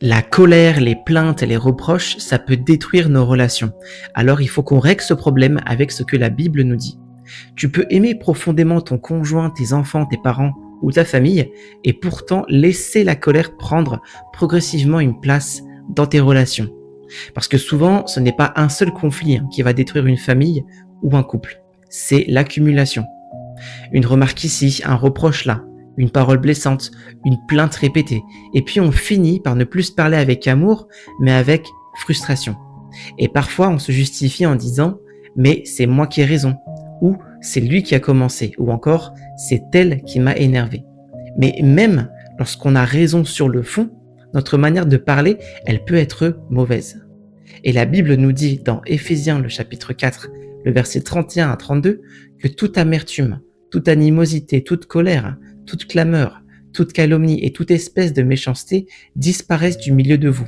La colère, les plaintes et les reproches, ça peut détruire nos relations. Alors il faut qu'on règle ce problème avec ce que la Bible nous dit. Tu peux aimer profondément ton conjoint, tes enfants, tes parents ou ta famille, et pourtant laisser la colère prendre progressivement une place dans tes relations. Parce que souvent, ce n'est pas un seul conflit qui va détruire une famille ou un couple. C'est l'accumulation. Une remarque ici, un reproche là, une parole blessante, une plainte répétée. Et puis on finit par ne plus se parler avec amour, mais avec frustration. Et parfois on se justifie en disant « mais c'est moi qui ai raison » ou « c'est lui qui a commencé » ou encore « c'est elle qui m'a énervé ». Mais même lorsqu'on a raison sur le fond, notre manière de parler, elle peut être mauvaise. Et la Bible nous dit dans Éphésiens le chapitre 4, le verset 31 à 32, que toute amertume, toute animosité, toute colère, toute clameur, toute calomnie et toute espèce de méchanceté disparaissent du milieu de vous.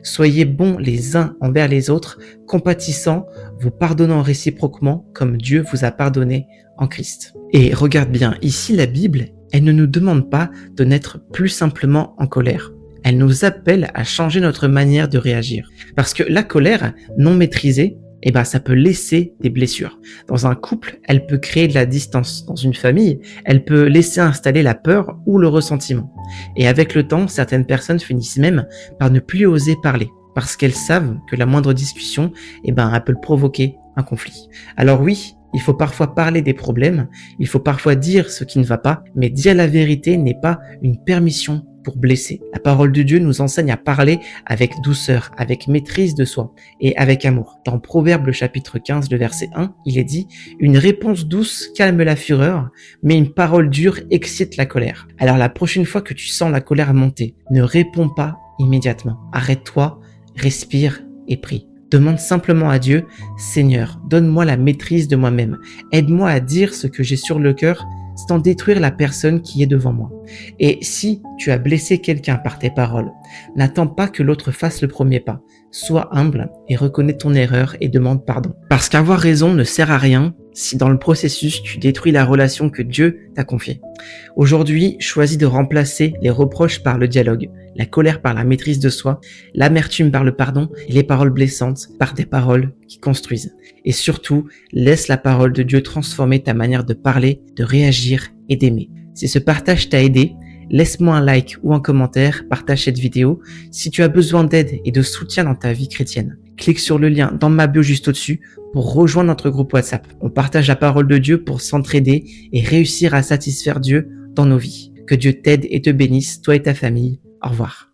Soyez bons les uns envers les autres, compatissants, vous pardonnant réciproquement comme Dieu vous a pardonné en Christ. Et regarde bien, ici la Bible, elle ne nous demande pas de n'être plus simplement en colère. Elle nous appelle à changer notre manière de réagir. Parce que la colère non maîtrisée, ça peut laisser des blessures. Dans un couple, elle peut créer de la distance. Dans une famille, elle peut laisser installer la peur ou le ressentiment. Et avec le temps, certaines personnes finissent même par ne plus oser parler. Parce qu'elles savent que la moindre discussion, elle peut provoquer un conflit. Alors oui, il faut parfois parler des problèmes, il faut parfois dire ce qui ne va pas, mais dire la vérité n'est pas une permission pour blesser. La parole de Dieu nous enseigne à parler avec douceur, avec maîtrise de soi et avec amour. Dans Proverbe le chapitre 15, le verset 1, il est dit « Une réponse douce calme la fureur, mais une parole dure excite la colère. » Alors la prochaine fois que tu sens la colère monter, ne réponds pas immédiatement. Arrête-toi, respire et prie. Demande simplement à Dieu « Seigneur, donne-moi la maîtrise de moi-même. Aide-moi à dire ce que j'ai sur le cœur sans détruire la personne qui est devant moi. » Et si tu as blessé quelqu'un par tes paroles, n'attends pas que l'autre fasse le premier pas. Sois humble et reconnais ton erreur et demande pardon. Parce qu'avoir raison ne sert à rien si dans le processus tu détruis la relation que Dieu t'a confiée. Aujourd'hui, choisis de remplacer les reproches par le dialogue, la colère par la maîtrise de soi, l'amertume par le pardon et les paroles blessantes par des paroles qui construisent. Et surtout, laisse la parole de Dieu transformer ta manière de parler, de réagir et d'aimer. Si ce partage t'a aidé, laisse-moi un like ou un commentaire, partage cette vidéo. Si tu as besoin d'aide et de soutien dans ta vie chrétienne, clique sur le lien dans ma bio juste au-dessus pour rejoindre notre groupe WhatsApp. On partage la parole de Dieu pour s'entraider et réussir à satisfaire Dieu dans nos vies. Que Dieu t'aide et te bénisse, toi et ta famille. Au revoir.